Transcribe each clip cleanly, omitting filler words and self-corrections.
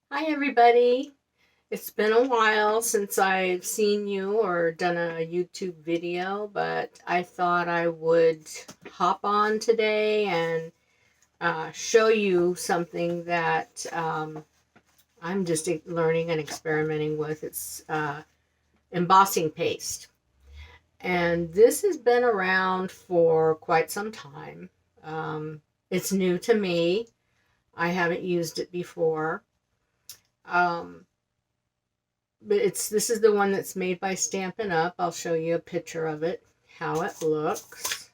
Hi, everybody. It's been a while since I've seen you or done a YouTube video, but I thought I would hop on today and show you something that I'm just learning and experimenting with. It's embossing paste. And this has been around for quite some time. Um, it's new to me. I haven't used it before. Um, But this is the one that's made by Stampin' Up. I'll show you a picture of it, how it looks.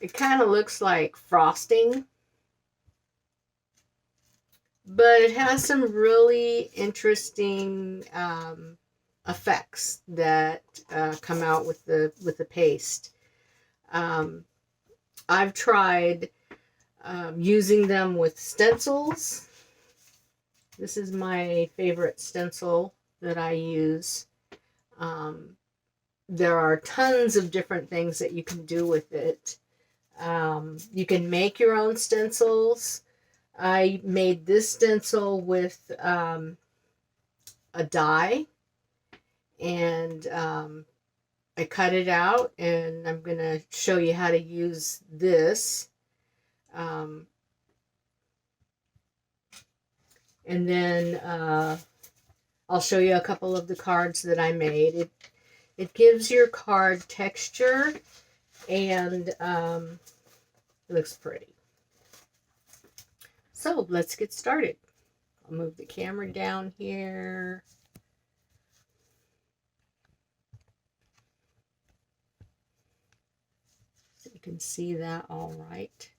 It kind of looks like frosting, but it has some really interesting effects that come out with the paste. Um, I've tried using them with stencils. This is my favorite stencil that I use. Um, there are tons of different things that you can do with it. You can make your own stencils. I made this stencil with a die, and I cut it out, and I'm going to show you how to use this. Um, and then I'll show you a couple of the cards that I made. It gives your card texture, and it looks pretty. So let's get started. I'll move the camera down here. So you can see that all right.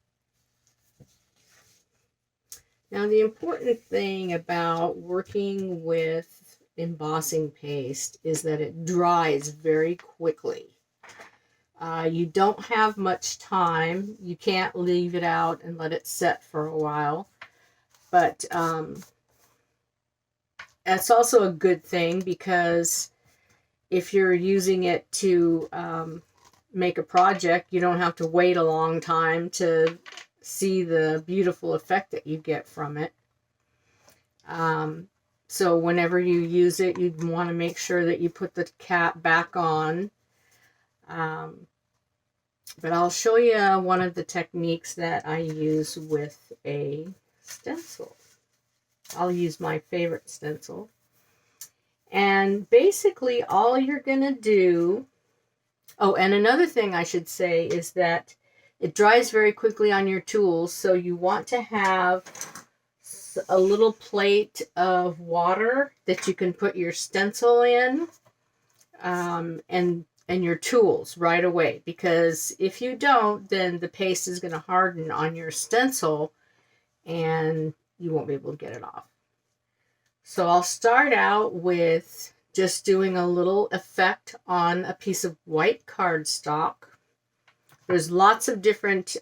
Now, the important thing about working with embossing paste is that it dries very quickly. You don't have much time. You can't leave it out and let it set for a while. But that's also a good thing, because if you're using it to make a project, you don't have to wait a long time to see the beautiful effect that you get from it. So whenever you use it, you'd want to make sure that you put the cap back on. But I'll show you one of the techniques that I use with a stencil. I'll use my favorite stencil. And basically all you're going to do... Oh, and another thing I should say is that it dries very quickly on your tools, so you want to have a little plate of water that you can put your stencil in, and your tools right away, because if you don't, then the paste is going to harden on your stencil and you won't be able to get it off. So I'll start out with just doing a little effect on a piece of white cardstock. There's lots of different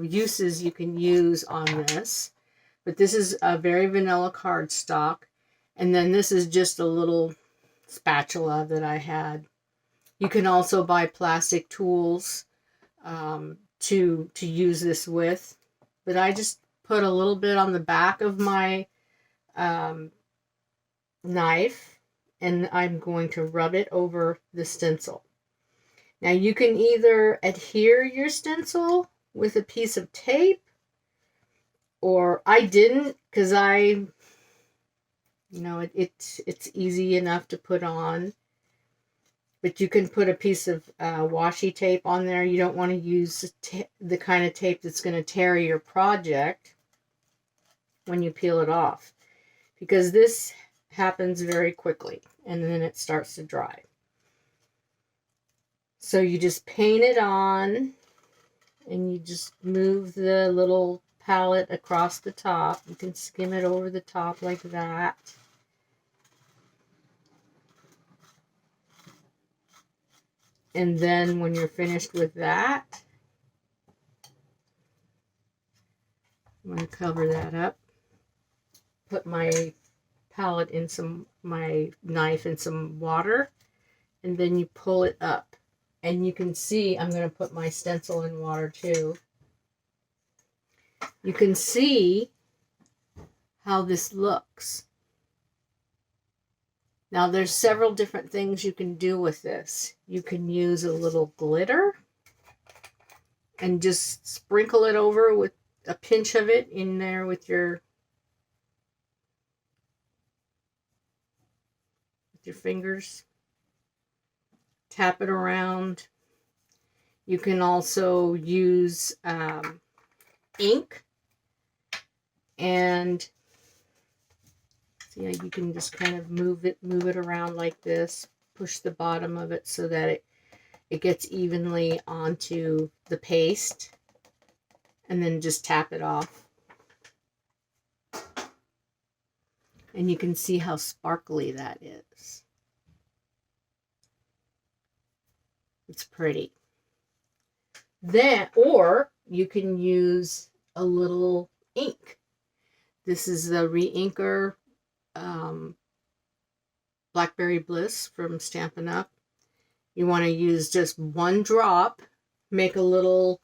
uses you can use on this, but this is a very vanilla cardstock. And then this is just a little spatula that I had. You can also buy plastic tools to use this with, but I just put a little bit on the back of my knife, and I'm going to rub it over the stencil. Now you can either adhere your stencil with a piece of tape, or I didn't, because it's easy enough to put on. But you can put a piece of washi tape on there. You don't want to use the kind of tape that's going to tear your project when you peel it off, because this happens very quickly and then it starts to dry. So you just paint it on, and you just move the little palette across the top. You can skim it over the top like that. And then when you're finished with that, I'm going to cover that up. Put my palette in my knife in some water, and then you pull it up. And you can see, I'm going to put my stencil in water too. You can see how this looks. Now there's several different things you can do with this. You can use a little glitter and just sprinkle it over with a pinch of it in there with your fingers. Tap it around. You can also use ink, and see, you can just kind of move it around like this. Push the bottom of it so that it gets evenly onto the paste, and then just tap it off. And you can see how sparkly that is. It's pretty. Then, or you can use a little ink. This is the Re-Inker Blackberry Bliss from Stampin' Up. You want to use just one drop. Make a little,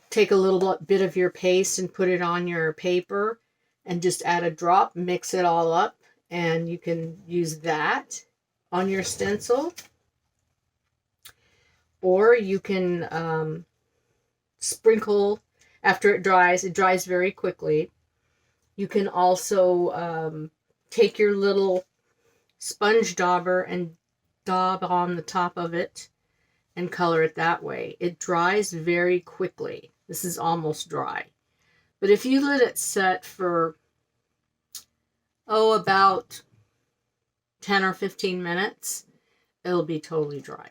take a little bit of your paste and put it on your paper, and just add a drop. Mix it all up, and you can use that on your stencil. Or you can sprinkle after it dries. It dries very quickly. You can also take your little sponge dauber and daub on the top of it and color it that way. It dries very quickly. This is almost dry. But if you let it set for, about 10 or 15 minutes, it'll be totally dry.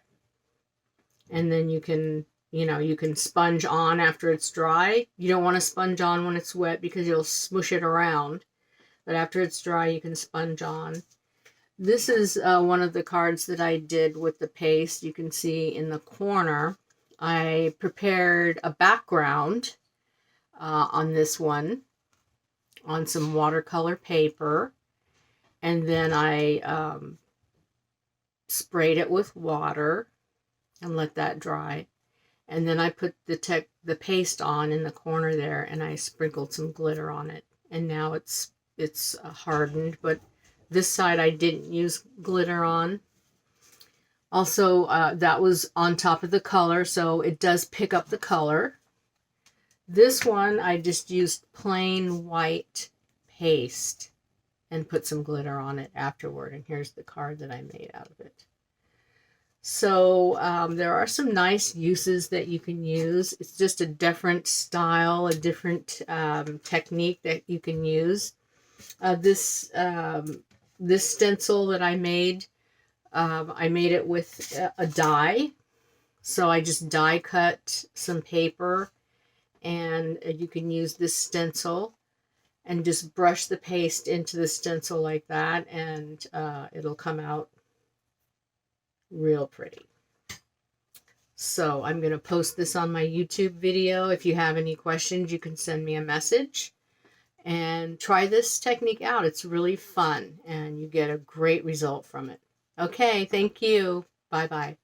And then you can, you can sponge on after it's dry. You don't want to sponge on when it's wet because you'll smush it around. But after it's dry, you can sponge on. This is one of the cards that I did with the paste. You can see in the corner, I prepared a background on this one on some watercolor paper. And then I sprayed it with water and let that dry. And then I put the paste on in the corner there, and I sprinkled some glitter on it. And now it's hardened, but this side I didn't use glitter on. Also, that was on top of the color, so it does pick up the color. This one I just used plain white paste and put some glitter on it afterward. And here's the card that I made out of it. So there are some nice uses that you can use. It's just a different style, a different technique that you can use. This stencil that I made it with a die. So I just die cut some paper, and you can use this stencil and just brush the paste into the stencil like that, and it'll come out real pretty. So I'm going to post this on my YouTube video. If you have any questions, you can send me a message and try this technique out. It's really fun and you get a great result from it. Okay, thank you. Bye-bye.